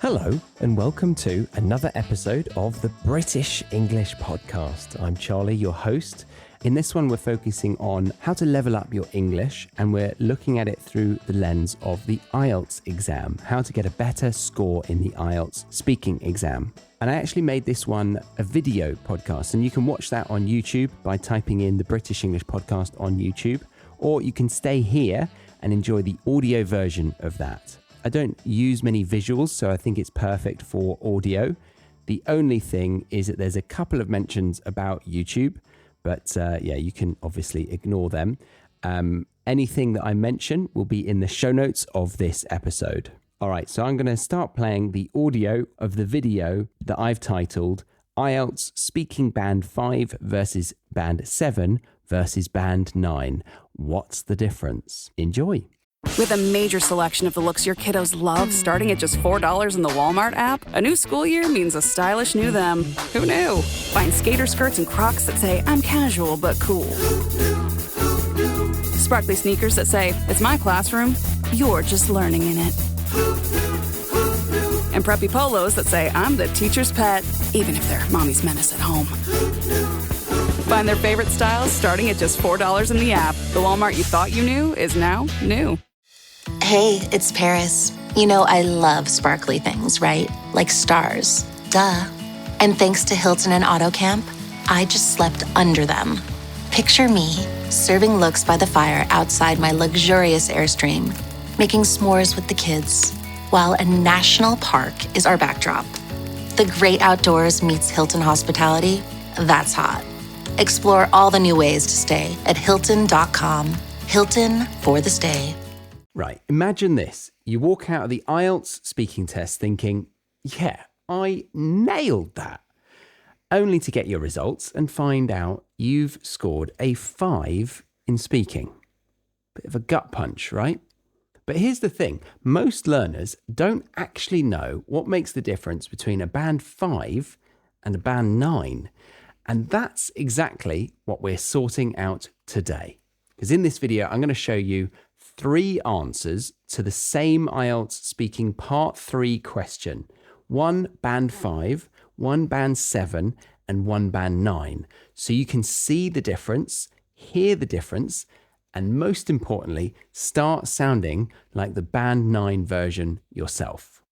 Hello and welcome to another episode of the British English Podcast. I'm Charlie, your host. In this one, we're focusing on how to level up your English, and we're looking at it through the lens of the IELTS exam, how to get a better score in the IELTS speaking exam. And I actually made this one a video podcast, and you can watch that on YouTube by typing in the British English Podcast on YouTube, or you can stay here and enjoy the audio version of that. I don't use many visuals, so I think it's perfect for audio. The only thing is that there's a couple of mentions about YouTube, but you can obviously ignore them. Anything that I mention will be in the show notes of this episode. All right, so I'm going to start playing the audio of the video that I've titled IELTS Speaking Band 5 versus Band 7 versus Band 9. What's the difference? Enjoy. With a major selection of the looks your kiddos love, starting at just $4 in the Walmart app, a new school year means a stylish new them. Who knew? Find skater skirts and Crocs that say, I'm casual but cool. Sparkly sneakers that say, it's my classroom, you're just learning in it. And preppy polos that say, I'm the teacher's pet, even if they're mommy's menace at home. Find their favorite styles starting at just $4 in the app. The Walmart you thought you knew is now new. Hey, it's Paris. You know I love sparkly things, right? Like stars. Duh. And thanks to Hilton and AutoCamp, I just slept under them. Picture me, serving looks by the fire outside my luxurious Airstream, making s'mores with the kids, while a national park is our backdrop. The great outdoors meets Hilton hospitality. That's hot. Explore all the new ways to stay at Hilton.com. Hilton for the stay. Right, imagine this. You walk out of the IELTS speaking test thinking, yeah, I nailed that. Only to get your results and find out you've scored a 5 in speaking. Bit of a gut punch, right? But here's the thing. Most learners don't actually know what makes the difference between a band 5 and a band 9. And that's exactly what we're sorting out today. Because in this video, I'm going to show you 3 answers to the same IELTS speaking part 3 question. 1 band 5, 1 band 7, and 1 band 9. So you can see the difference, hear the difference, and most importantly, start sounding like the band 9 version yourself.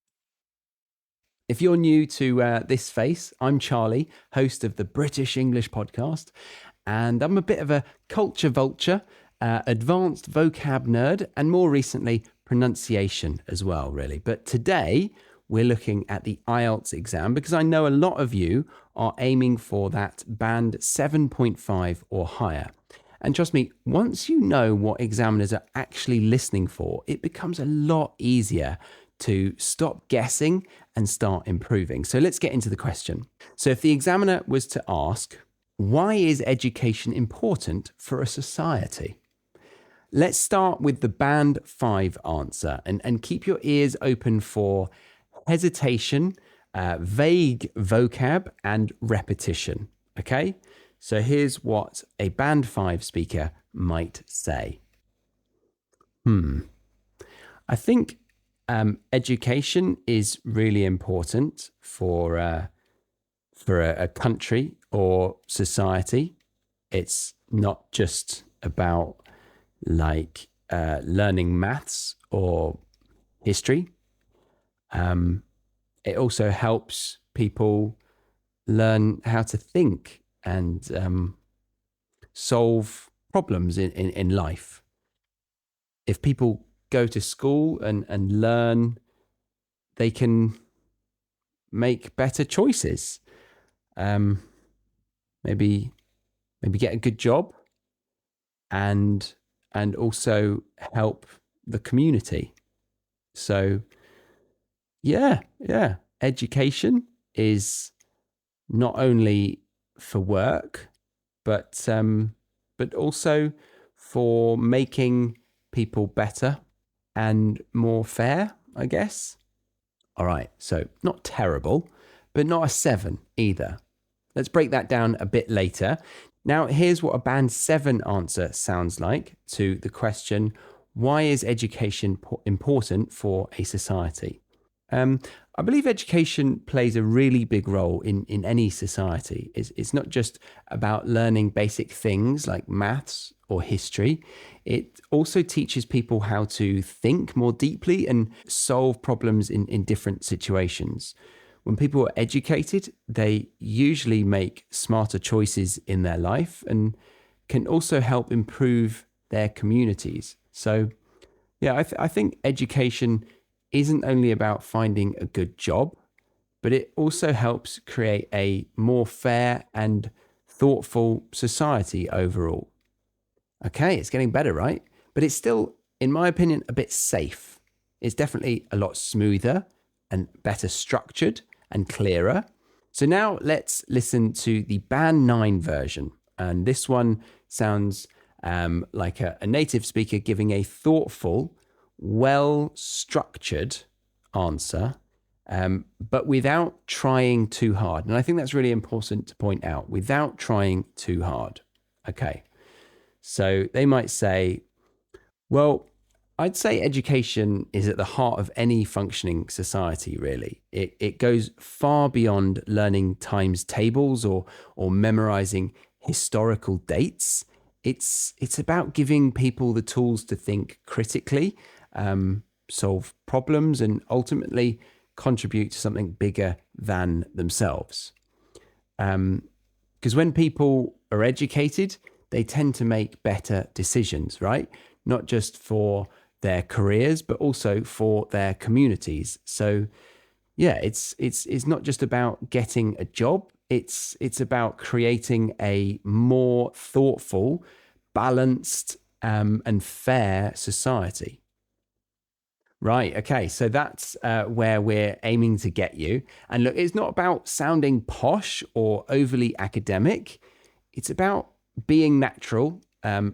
If you're new to this face, I'm Charlie, host of the British English Podcast, and I'm a bit of a culture vulture, advanced vocab nerd, and more recently, pronunciation as well, really. But today, we're looking at the IELTS exam because I know a lot of you are aiming for that band 7.5 or higher. And trust me, once you know what examiners are actually listening for, it becomes a lot easier to stop guessing and start improving. So let's get into the question. So if the examiner was to ask, why is education important for a society? Let's start with the band 5 answer and keep your ears open for hesitation, vague vocab, and repetition. Okay? So here's what a band 5 speaker might say. I think education is really important for a country or society. It's not just about learning maths or history. It also helps people learn how to think and solve problems in life. If people go to school and learn, they can make better choices. Maybe get a good job and also help the community. So yeah, education is not only for work, but also for making people better and more fair, I guess. All right, so not terrible, but not a 7 either. Let's break that down a bit later. Now, here's what a band 7 answer sounds like to the question, why is education important for a society? I believe education plays a really big role in any society. It's not just about learning basic things like maths or history. It also teaches people how to think more deeply and solve problems in different situations. When people are educated, they usually make smarter choices in their life and can also help improve their communities. So, yeah, I think education isn't only about finding a good job, but it also helps create a more fair and thoughtful society overall. Okay, it's getting better, right? But it's still, in my opinion, a bit safe. It's definitely a lot smoother and better structured and clearer. So now let's listen to the Band 9 version. And this one sounds like a native speaker giving a thoughtful, well-structured answer, but without trying too hard. And I think that's really important to point out, without trying too hard. Okay, so they might say, well, I'd say education is at the heart of any functioning society, really. It goes far beyond learning times tables or memorizing historical dates. It's about giving people the tools to think critically, solve problems, and ultimately contribute to something bigger than themselves. Because when people are educated, they tend to make better decisions, right? Not just for their careers, but also for their communities. So, yeah, it's not just about getting a job. It's about creating a more thoughtful, balanced, and fair society. Right. Okay. So that's where we're aiming to get you. And look, it's not about sounding posh or overly academic. It's about being natural,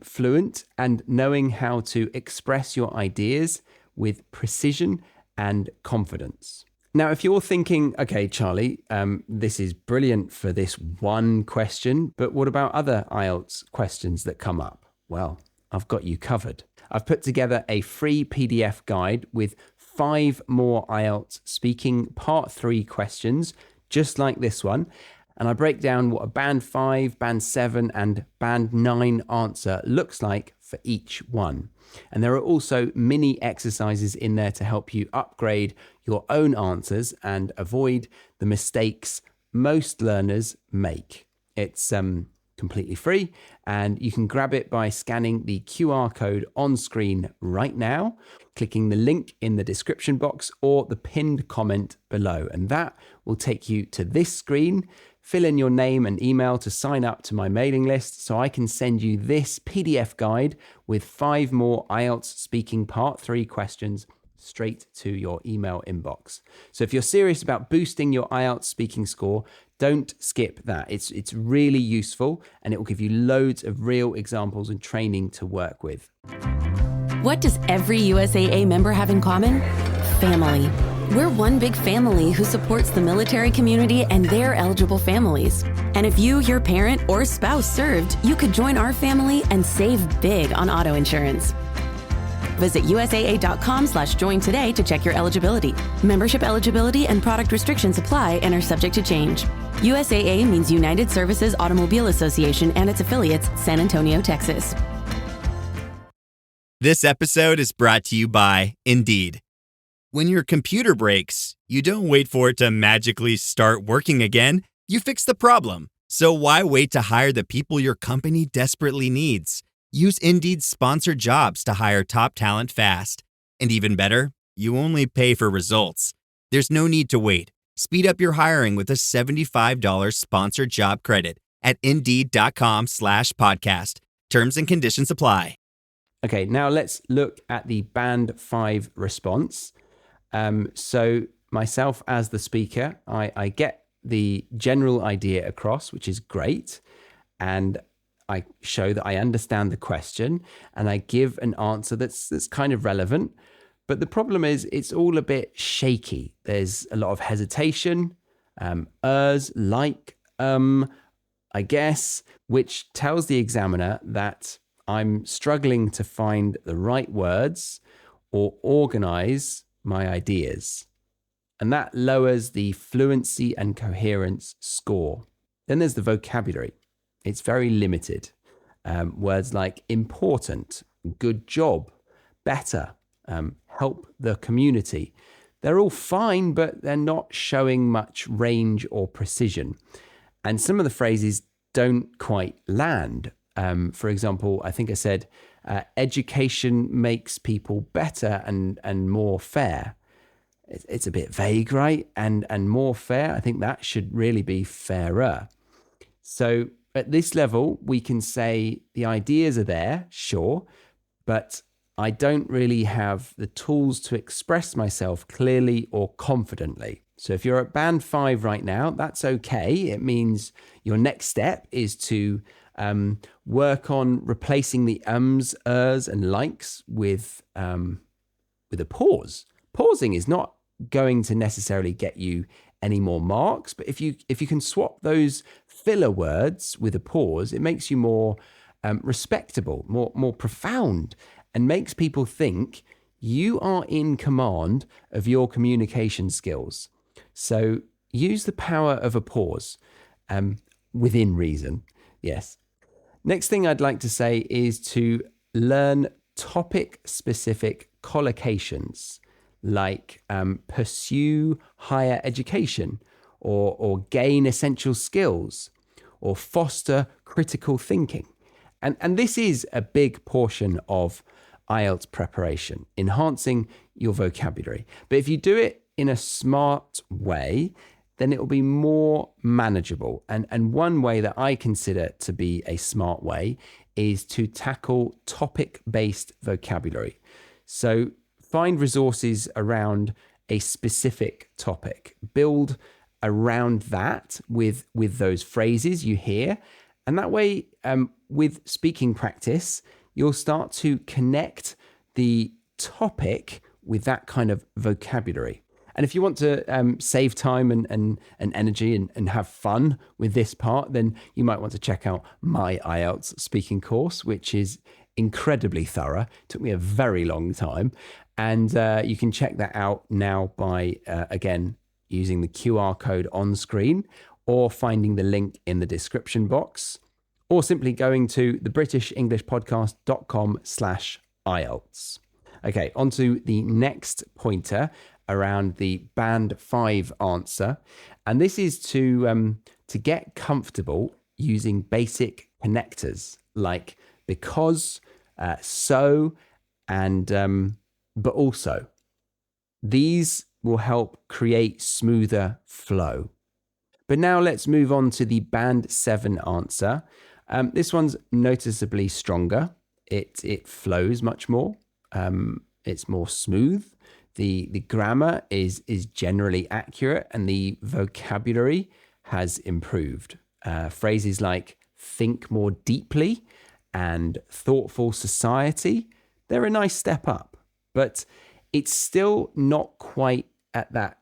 fluent, and knowing how to express your ideas with precision and confidence. Now, if you're thinking, okay, Charlie, this is brilliant for this one question, but what about other IELTS questions that come up? Well, I've got you covered. I've put together a free PDF guide with 5 more IELTS speaking part 3 questions, just like this one. And I break down what a band 5, band 7, and band 9 answer looks like for each one. And there are also mini exercises in there to help you upgrade your own answers and avoid the mistakes most learners make. It's completely free, and you can grab it by scanning the QR code on screen right now, clicking the link in the description box or the pinned comment below, and that will take you to this screen. Fill in your name and email to sign up to my mailing list so I can send you this PDF guide with 5 more IELTS speaking part 3 questions straight to your email inbox. So if you're serious about boosting your IELTS speaking score, don't skip that. It's really useful, and it will give you loads of real examples and training to work with. What does every USAA member have in common? Family. We're one big family who supports the military community and their eligible families. And if you, your parent, or spouse served, you could join our family and save big on auto insurance. Visit USAA.com/join today to check your eligibility. Membership eligibility and product restrictions apply and are subject to change. USAA means United Services Automobile Association and its affiliates, San Antonio, Texas. This episode is brought to you by Indeed. When your computer breaks, you don't wait for it to magically start working again. You fix the problem. So why wait to hire the people your company desperately needs? Use Indeed's sponsored jobs to hire top talent fast. And even better, you only pay for results. There's no need to wait. Speed up your hiring with a $75 sponsored job credit at Indeed.com/podcast. Terms and conditions apply. Okay, now let's look at the band 5 response. So myself as the speaker, I get the general idea across, which is great. And I show that I understand the question, and I give an answer that's kind of relevant. But the problem is it's all a bit shaky. There's a lot of hesitation, like, I guess, which tells the examiner that I'm struggling to find the right words or organize my ideas. and that lowers the fluency and coherence score. Then there's the vocabulary. It's very limited. Words like important, good job, better, help the community. They're all fine, but they're not showing much range or precision. And some of the phrases don't quite land. For example, I think I said, education makes people better and more fair. It's a bit vague, right? And more fair, I think that should really be fairer. So at this level, we can say the ideas are there, sure, but I don't really have the tools to express myself clearly or confidently. So if you're at band 5 right now, that's okay. It means your next step is to work on replacing the ums, ers, and likes with a pause. Pausing is not going to necessarily get you any more marks, but if you can swap those filler words with a pause, it makes you more respectable, more profound, and makes people think you are in command of your communication skills. So use the power of a pause within reason. Yes. Next thing I'd like to say is to learn topic-specific collocations, like pursue higher education or gain essential skills or foster critical thinking. And this is a big portion of IELTS preparation, enhancing your vocabulary. But if you do it in a smart way, then it will be more manageable. And one way that I consider to be a smart way is to tackle topic-based vocabulary. So find resources around a specific topic. Build around that with those phrases you hear. And that way, with speaking practice, you'll start to connect the topic with that kind of vocabulary. And if you want to save time and energy and have fun with this part, then you might want to check out my IELTS speaking course, which is incredibly thorough. It took me a very long time. And you can check that out now by, again, using the QR code on screen or finding the link in the description box, or simply going to thebritishenglishpodcast.com/IELTS. Okay, on to the next pointer around the band 5 answer. And this is to get comfortable using basic connectors like because, so, and but also. These will help create smoother flow. But now let's move on to the band 7 answer. This one's noticeably stronger. It flows much more. It's more smooth. The grammar is generally accurate and the vocabulary has improved. Phrases like think more deeply and thoughtful society, they're a nice step up, but it's still not quite at that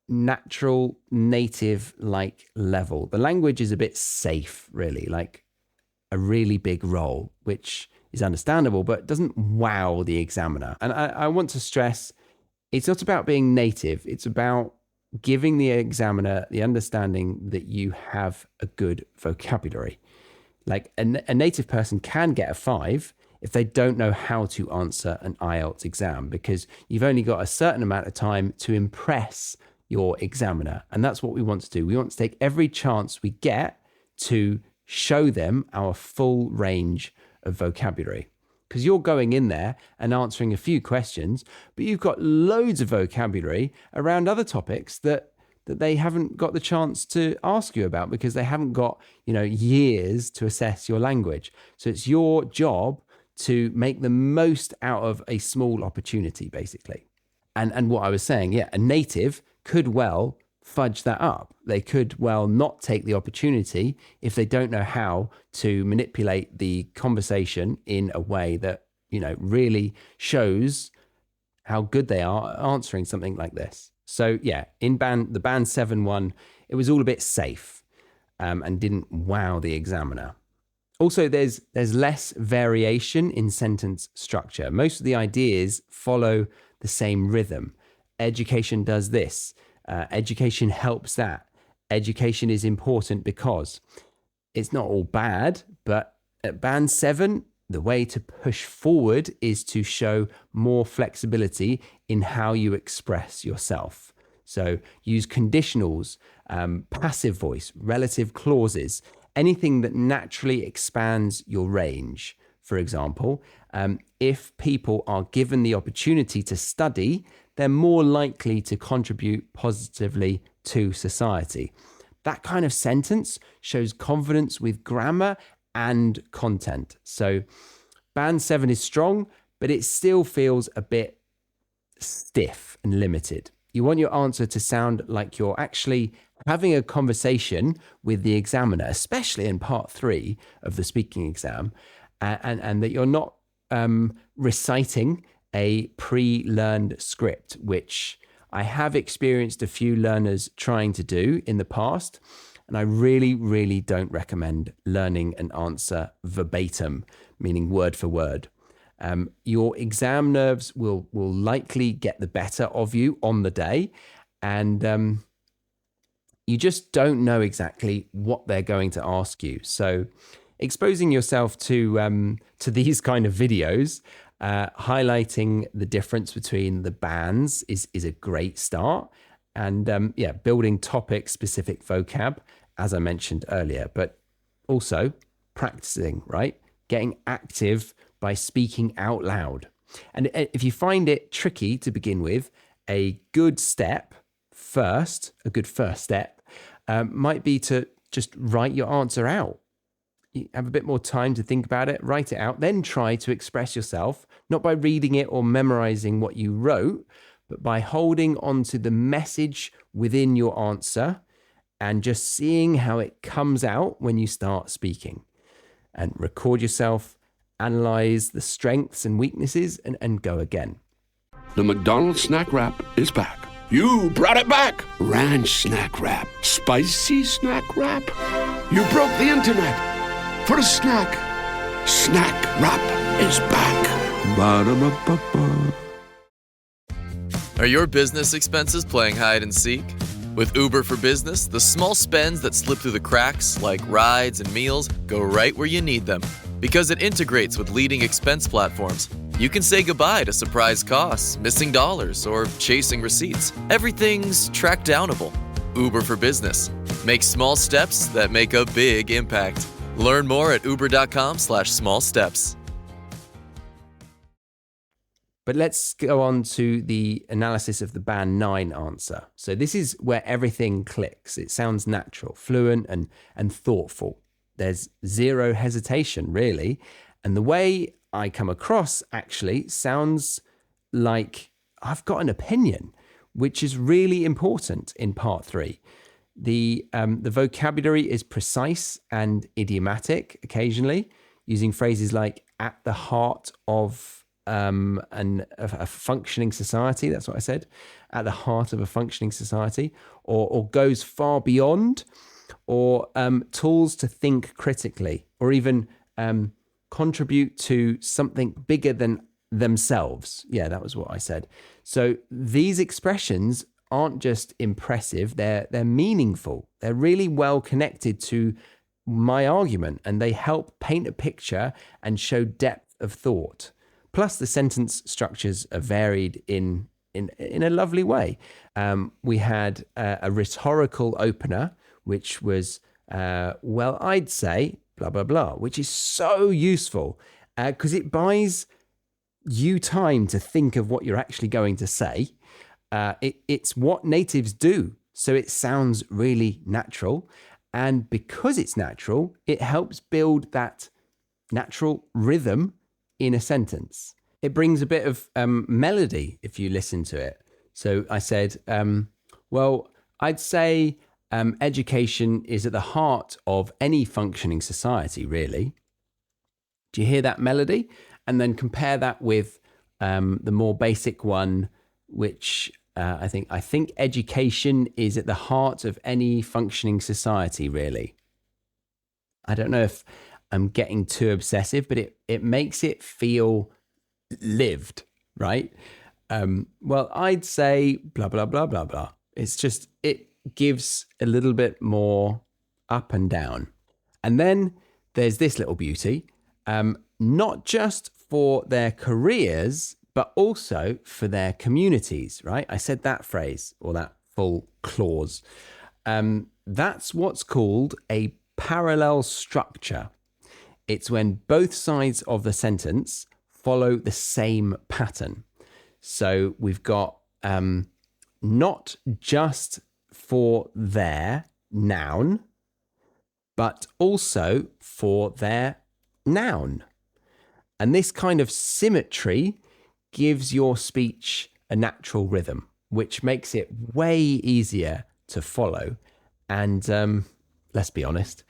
natural native like level. The language is a bit safe, really, like a really big role, which is understandable, but doesn't wow the examiner. And I want to stress, it's not about being native. It's about giving the examiner the understanding that you have a good vocabulary. Like a native person can get a 5 if they don't know how to answer an IELTS exam, because you've only got a certain amount of time to impress your examiner. And that's what we want to do. We want to take every chance we get to show them our full range of vocabulary. Because you're going in there and answering a few questions, but you've got loads of vocabulary around other topics that they haven't got the chance to ask you about because they haven't got, years to assess your language. So it's your job to make the most out of a small opportunity, basically. And what I was saying, a native could well fudge that up. They could well not take the opportunity if they don't know how to manipulate the conversation in a way that, really shows how good they are answering something like this. So in the band 7 one, it was all a bit safe and didn't wow the examiner. Also, there's less variation in sentence structure. Most of the ideas follow the same rhythm. Education does this. Education helps that. Education is important because it's not all bad, but at band 7, the way to push forward is to show more flexibility in how you express yourself. So use conditionals, passive voice, relative clauses, anything that naturally expands your range. For example, if people are given the opportunity to study, they're more likely to contribute positively to society. That kind of sentence shows confidence with grammar and content. So band 7 is strong, but it still feels a bit stiff and limited. You want your answer to sound like you're actually having a conversation with the examiner, especially in part 3 of the speaking exam, and that you're not reciting a pre-learned script, which I have experienced a few learners trying to do in the past. And I really, really don't recommend learning an answer verbatim, meaning word for word. Your exam nerves will likely get the better of you on the day, and you just don't know exactly what they're going to ask you. So exposing yourself to these kind of videos, highlighting the difference between the bands is a great start. And building topic-specific vocab, as I mentioned earlier, but also practicing, right? Getting active by speaking out loud. And if you find it tricky to begin with, a good first step might be to just write your answer out. You have a bit more time to think about it, write it out, then try to express yourself, not by reading it or memorizing what you wrote, but by holding on to the message within your answer and just seeing how it comes out when you start speaking. And record yourself, analyze the strengths and weaknesses, and go again. The McDonald's snack wrap is back. You brought it back. Ranch snack wrap. Spicy snack wrap. You broke the internet for a snack. Snack wrap is back. Ba-da-ba-ba-ba. Are your business expenses playing hide and seek? With Uber for Business, the small spends that slip through the cracks, like rides and meals, go right where you need them. Because it integrates with leading expense platforms, you can say goodbye to surprise costs, missing dollars, or chasing receipts. Everything's track downable. Uber for Business. Make small steps that make a big impact. Learn more at uber.com/small steps. But let's go on to the analysis of the band 9 answer. So this is where everything clicks. It sounds natural, fluent, and thoughtful. There's zero hesitation, really. And the way I come across actually sounds like I've got an opinion, which is really important in part 3. The vocabulary is precise and idiomatic occasionally, using phrases like at the heart of a functioning society. That's what I said. At the heart of a functioning society, or goes far beyond, or tools to think critically, or even contribute to something bigger than themselves. Yeah, that was what I said. So these expressions aren't just impressive, they're meaningful. They're really well connected to my argument, and they help paint a picture and show depth of thought. Plus, the sentence structures are varied in a lovely way. We had a rhetorical opener, which was, well, I'd say, blah, blah, blah, which is so useful because it buys you time to think of what you're actually going to say. It's what natives do, so it sounds really natural. And because it's natural, it helps build that natural rhythm in a sentence. It brings a bit of melody if you listen to it. So I said, well, I'd say education is at the heart of any functioning society, really. Do you hear that melody? And then compare that with the more basic one, which I think education is at the heart of any functioning society, really. I don't know if I'm getting too obsessive, but it makes it feel lived, right? Well, I'd say blah, blah, blah, blah, blah. It gives a little bit more up and down. And then there's this little beauty, not just for their careers, but also for their communities, right? I said that phrase or that full clause. That's what's called a parallel structure. It's when both sides of the sentence follow the same pattern. So we've got not just for their noun, but also for their noun. And this kind of symmetry gives your speech a natural rhythm, which makes it way easier to follow. And let's be honest,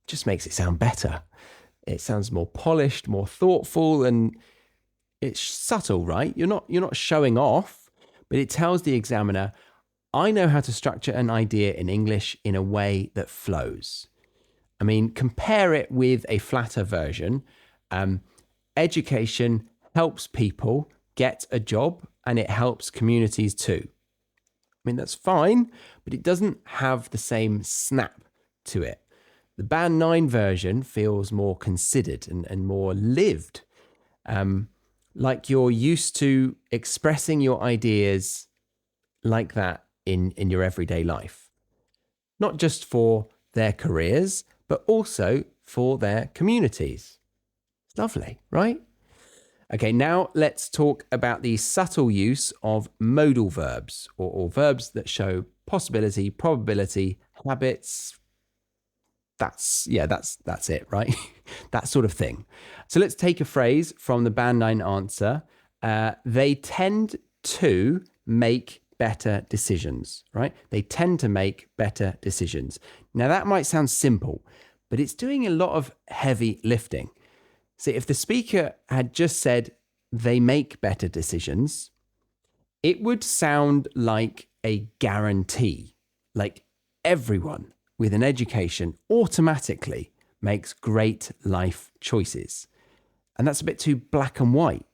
just makes it sound better. It sounds more polished, more thoughtful, and it's subtle, right? You're not showing off, but it tells the examiner, I know how to structure an idea in English in a way that flows. I mean, compare it with a flatter version. Education helps people get a job and it helps communities too. I mean, that's fine, but it doesn't have the same snap to it. The Band 9 version feels more considered and more lived, like you're used to expressing your ideas like that in your everyday life. Not just for their careers, but also for their communities. It's lovely, right? Okay, now let's talk about the subtle use of modal verbs or verbs that show possibility, probability, habits. That's it, right? That sort of thing. So let's take a phrase from the Band 9 answer. They tend to make better decisions, right? They tend to make better decisions. Now that might sound simple, but it's doing a lot of heavy lifting. See, if the speaker had just said they make better decisions, it would sound like a guarantee, like everyone with an education automatically makes great life choices. And that's a bit too black and white.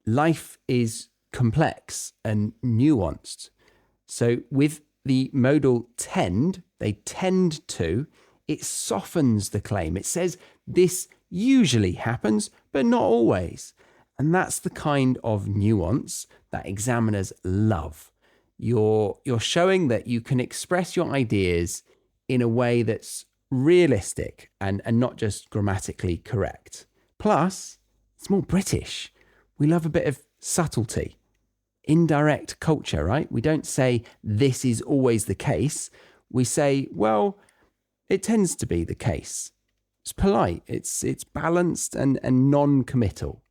Life is complex and nuanced. So with the modal tend, they tend to, it softens the claim. It says this usually happens, but not always. And that's the kind of nuance that examiners love. You're showing that you can express your ideas in a way that's realistic and not just grammatically correct. Plus, it's more British. We love a bit of subtlety. Indirect culture, right? We don't say this is always the case. We say, well, it tends to be the case. It's polite, it's balanced and non-committal.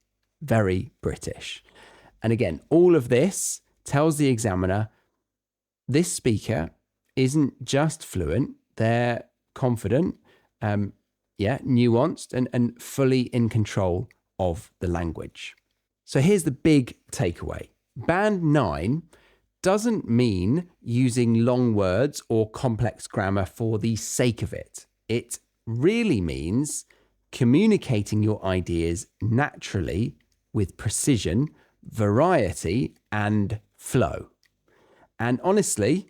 Very British. And again, all of this tells the examiner this speaker isn't just fluent, they're confident, nuanced and fully in control of the language. So here's the big takeaway. Band 9 doesn't mean using long words or complex grammar for the sake of it. It really means communicating your ideas naturally with precision, variety, and flow. And honestly,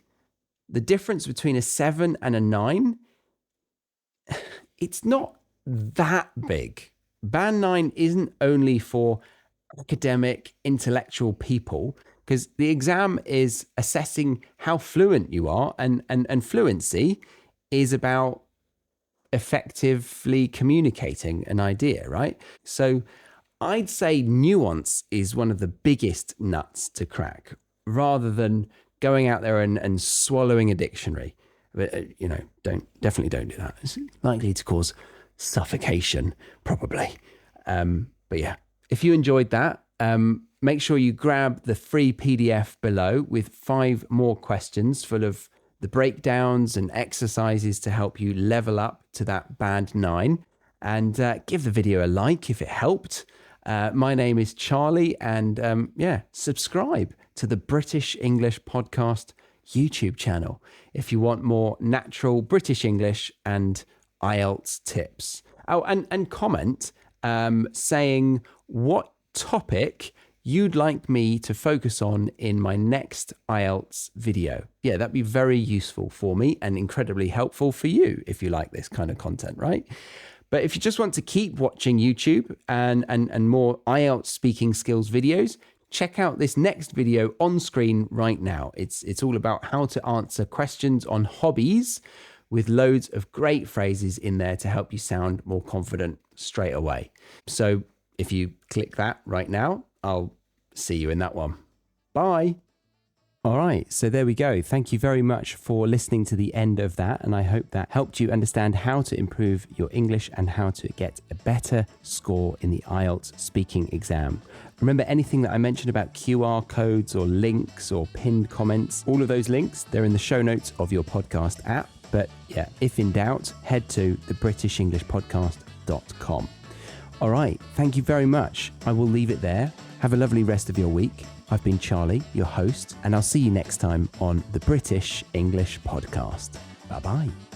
the difference between a 7 and a 9, it's not that big. Band 9 isn't only for academic, intellectual people, because the exam is assessing how fluent you are, and fluency is about effectively communicating an idea, right? So I'd say nuance is one of the biggest nuts to crack, rather than going out there and swallowing a dictionary. But, definitely don't do that. It's likely to cause suffocation, probably. But yeah, if you enjoyed that, make sure you grab the free PDF below with 5 more questions full of the breakdowns and exercises to help you level up to that Band 9. And give the video a like if it helped. My name is Charlie, and subscribe to the British English Podcast YouTube channel if you want more natural British English and IELTS tips. Oh, and comment saying what topic you'd like me to focus on in my next IELTS video. Yeah, that'd be very useful for me and incredibly helpful for you if you like this kind of content, right? But if you just want to keep watching YouTube and more IELTS speaking skills videos, check out this next video on screen right now. It's all about how to answer questions on hobbies with loads of great phrases in there to help you sound more confident straight away. So if you click that right now, I'll see you in that one. Bye. All right, so there we go. Thank you very much for listening to the end of that, and I hope that helped you understand how to improve your English and how to get a better score in the IELTS speaking exam. Remember, anything that I mentioned about QR codes or links or pinned comments, all of those links, they're in the show notes of your podcast app. But yeah, if in doubt, head to thebritishenglishpodcast.com. All right, thank you very much. I will leave it there. Have a lovely rest of your week. I've been Charlie, your host, and I'll see you next time on the British English Podcast. Bye-bye.